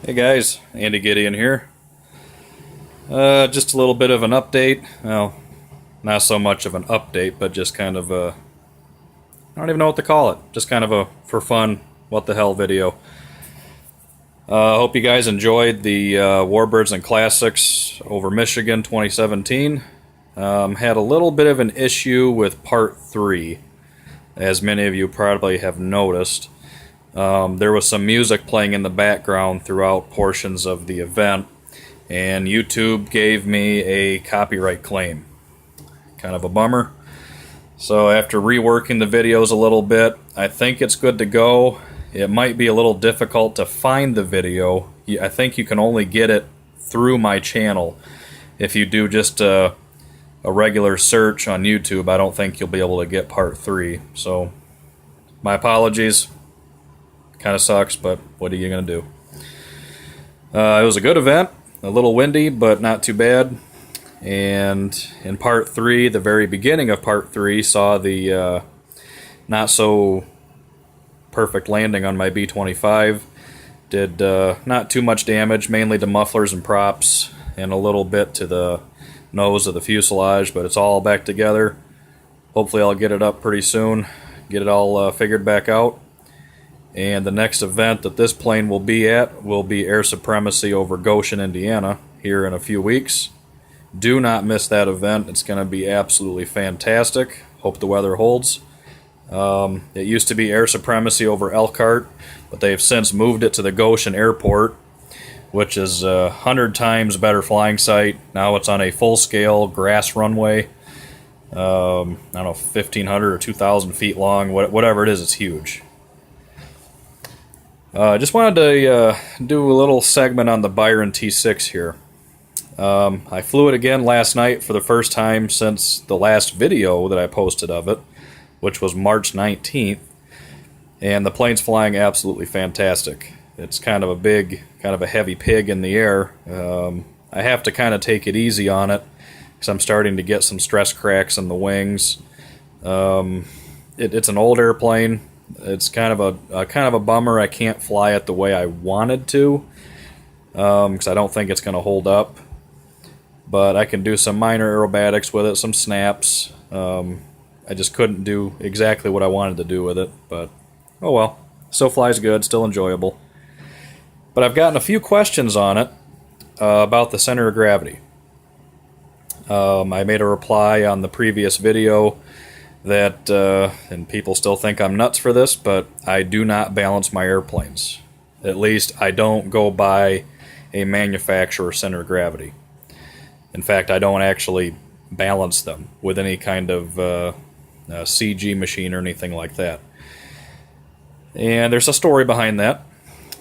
Hey guys, Andy Gideon here. Just a little bit of an update. Well, not so much of an update, but just kind of a, I don't even know what to call it. Just kind of a for fun, what the hell video. Hope you guys enjoyed the Warbirds and Classics over Michigan 2017. Had a little bit of an issue with part 3, as many of you probably have noticed. There was some music playing in the background throughout portions of the event, and YouTube gave me a copyright claim. Kind of a bummer. So after reworking the videos a little bit, I think it's good to go. It might be a little difficult to find the video. I think you can only get it through my channel. If you do just a regular search on YouTube, I don't think you'll be able to get part 3. So my apologies. Kind of sucks, but what are you going to do? It was a good event, a little windy, but not too bad. And in part 3, the very beginning of part 3, saw the not so perfect landing on my B-25. Did not too much damage, mainly to mufflers and props, and a little bit to the nose of the fuselage, but it's all back together. Hopefully I'll get it up pretty soon, get it all figured back out. And the next event that this plane will be at will be Air Supremacy over Goshen, Indiana, here in a few weeks. Do not miss that event. It's going to be absolutely fantastic. Hope the weather holds. It used to be Air Supremacy over Elkhart, but they've since moved it to the Goshen Airport, which is 100 times better flying site. Now it's on a full-scale grass runway. I don't know, 1,500 or 2,000 feet long. Whatever it is, it's huge. Just wanted to do a little segment on the Byron T6 here. I flew it again last night for the first time since the last video that I posted of it, which was March 19th, and the plane's flying absolutely fantastic. It's kind of a big, kind of a heavy pig in the air. I have to kind of take it easy on it because I'm starting to get some stress cracks in the wings. It's an old airplane. It's kind of a bummer I can't fly it the way I wanted to, because I don't think it's going to hold up. But I can do some minor aerobatics with it, some snaps. I just couldn't do exactly what I wanted to do with it, but oh well. Still flies good, still enjoyable. But I've gotten a few questions on it about the center of gravity. I made a reply on the previous video that, and people still think I'm nuts for this, but I do not balance my airplanes. At least I don't go by a manufacturer center of gravity. In fact, I don't actually balance them with any kind of CG machine or anything like that. And there's a story behind that.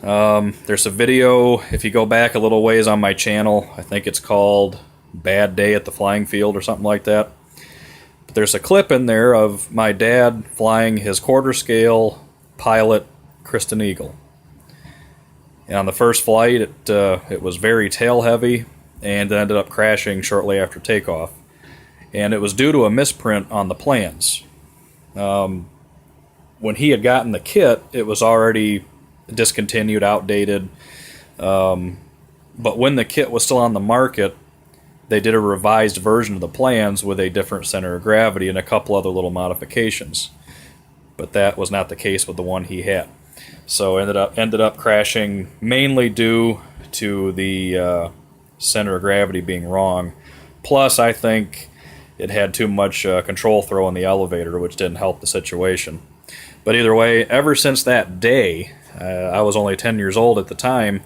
There's a video, if you go back a little ways on my channel, I think it's called Bad Day at the Flying Field or something like that. There's a clip in there of my dad flying his quarter-scale Pilot Kristen Eagle. And on the first flight, it was very tail-heavy and ended up crashing shortly after takeoff. And it was due to a misprint on the plans. When he had gotten the kit, it was already discontinued, outdated. But when the kit was still on the market, they did a revised version of the plans with a different center of gravity and a couple other little modifications. But that was not the case with the one he had. So ended up crashing mainly due to the center of gravity being wrong. Plus, I think it had too much control throw in the elevator, which didn't help the situation. But either way, ever since that day, I was only 10 years old at the time,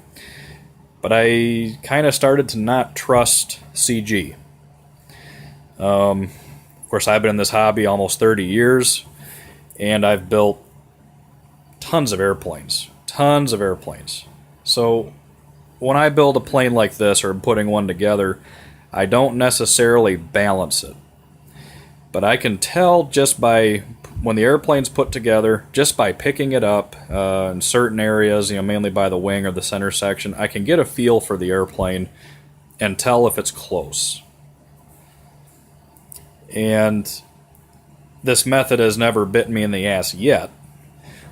but I kind of started to not trust CG. Of course, I've been in this hobby almost 30 years, and I've built tons of airplanes. Tons of airplanes. So when I build a plane like this, or putting one together, I don't necessarily balance it. But I can tell just by, when the airplane's put together, just by picking it up in certain areas, mainly by the wing or the center section, I can get a feel for the airplane and tell if it's close. And this method has never bitten me in the ass yet,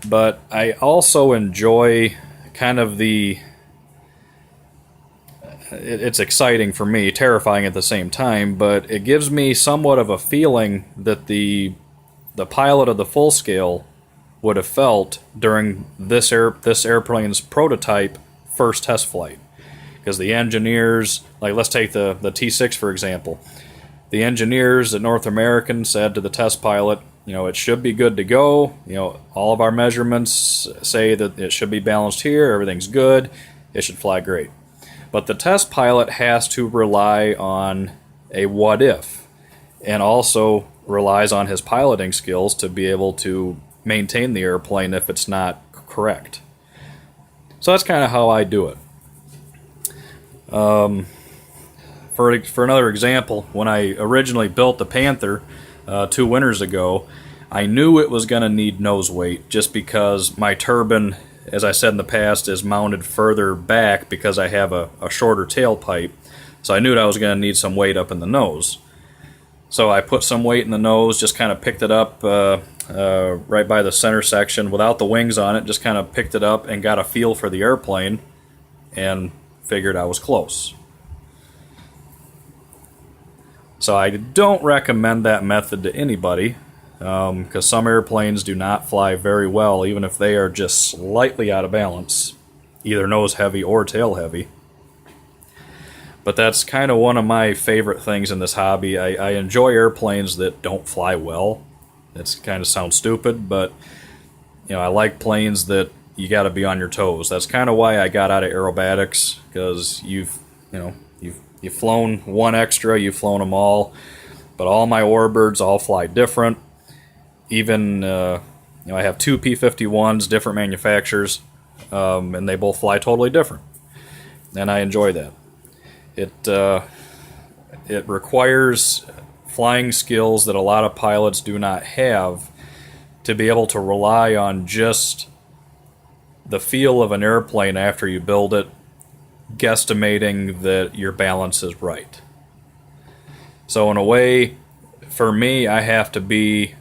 but I also enjoy kind of the it's exciting for me, terrifying at the same time, but it gives me somewhat of a feeling that the pilot of the full scale would have felt during this airplane's prototype first test flight. Because the engineers, like let's take the T6 for example, the engineers at North American said to the test pilot, it should be good to go. All of our measurements say that it should be balanced here, everything's good, it should fly great. But the test pilot has to rely on a what if, and also relies on his piloting skills to be able to maintain the airplane if it's not correct. So that's kind of how I do it. For another example, when I originally built the Panther 2 winters ago, I knew it was going to need nose weight just because my turbine, as I said in the past, is mounted further back because I have a shorter tailpipe. So I knew that I was going to need some weight up in the nose. So I put some weight in the nose, just kind of picked it up right by the center section without the wings on it, just kind of picked it up and got a feel for the airplane and figured I was close. So I don't recommend that method to anybody because some airplanes do not fly very well even if they are just slightly out of balance, either nose heavy or tail heavy. But that's kind of one of my favorite things in this hobby. I enjoy airplanes that don't fly well. It kind of sounds stupid, but I like planes that you got to be on your toes. That's kind of why I got out of aerobatics, because you've flown one extra, you've flown them all. But all my Warbirds all fly different. Even I have 2 P-51s, different manufacturers, and they both fly totally different. And I enjoy that. It requires flying skills that a lot of pilots do not have to be able to rely on just the feel of an airplane after you build it, guesstimating that your balance is right. So in a way, for me, I have to be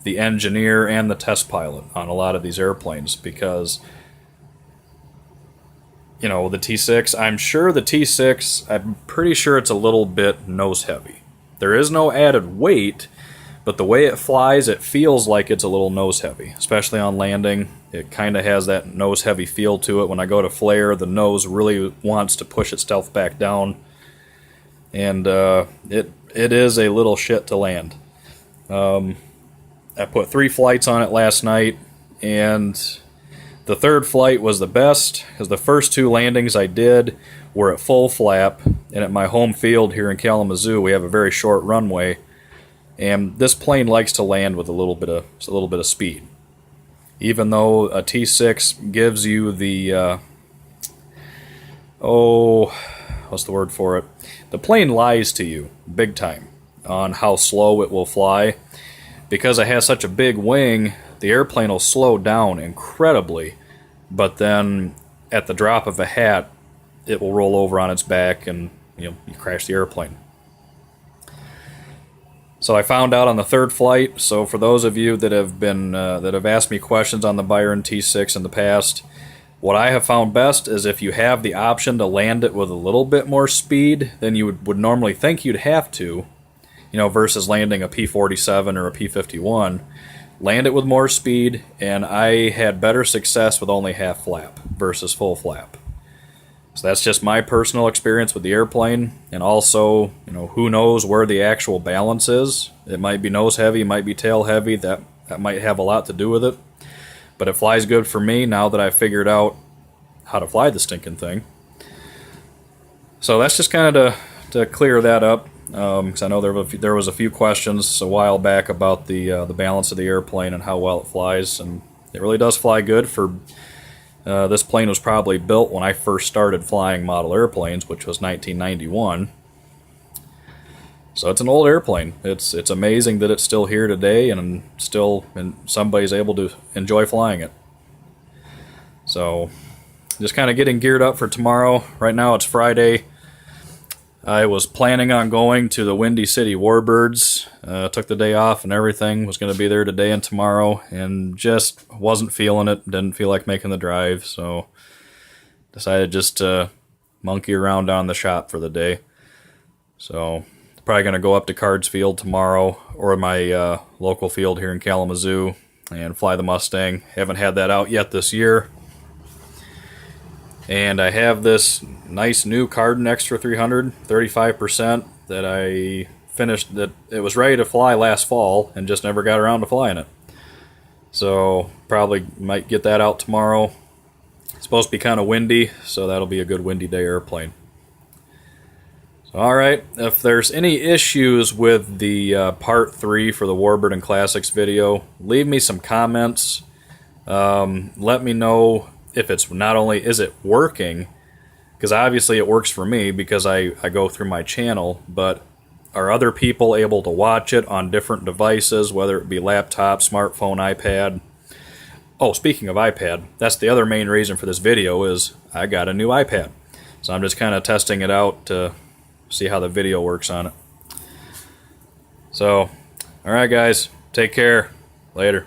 the engineer and the test pilot on a lot of these airplanes because the T6, I'm pretty sure it's a little bit nose heavy. There is no added weight, but the way it flies, it feels like it's a little nose heavy, especially on landing. It kind of has that nose heavy feel to it. When I go to flare, the nose really wants to push itself back down, and it is a little shit to land. I put 3 flights on it last night, and the third flight was the best because the first 2 landings I did were at full flap, and at my home field here in Kalamazoo, we have a very short runway, and this plane likes to land with a little bit of speed. Even though a T6 gives you the what's the word for it? The plane lies to you big time on how slow it will fly. Because it has such a big wing, the airplane will slow down incredibly, but then at the drop of a hat, it will roll over on its back and you crash the airplane. So I found out on the third flight. So for those of you that have asked me questions on the Byron T6 in the past, what I have found best is if you have the option to land it with a little bit more speed than you would normally think you'd have to, versus landing a P-47 or a P-51, land it with more speed, and I had better success with only half flap versus full flap. So that's just my personal experience with the airplane, and also, who knows where the actual balance is. It might be nose heavy, it might be tail heavy, that might have a lot to do with it. But it flies good for me now that I've figured out how to fly the stinking thing. So that's just kind of to clear that up. Because I know there was a few questions a while back about the balance of the airplane and how well it flies, and it really does fly good. For this plane was probably built when I first started flying model airplanes, which was 1991. So it's an old airplane. It's amazing that it's still here today and somebody's able to enjoy flying it. So just kind of getting geared up for tomorrow. Right now it's Friday. I was planning on going to the Windy City Warbirds, took the day off and everything, was going to be there today and tomorrow, and just wasn't feeling it, didn't feel like making the drive, so decided just to monkey around down the shop for the day. So probably going to go up to Cards Field tomorrow, or my local field here in Kalamazoo, and fly the Mustang. Haven't had that out yet this year. And I have this nice new Cardin Extra 300, 35%, that I finished, that it was ready to fly last fall and just never got around to flying it. So probably might get that out tomorrow. It's supposed to be kind of windy, so that'll be a good windy day airplane. So, alright, if there's any issues with the part 3 for the Warburton Classics video, leave me some comments. Let me know if it's not only is it working, because obviously it works for me because I go through my channel, but are other people able to watch it on different devices, whether it be laptop, smartphone, iPad? Oh, speaking of iPad, that's the other main reason for this video, is I got a new iPad. So I'm just kind of testing it out to see how the video works on it. So, alright guys, take care. Later.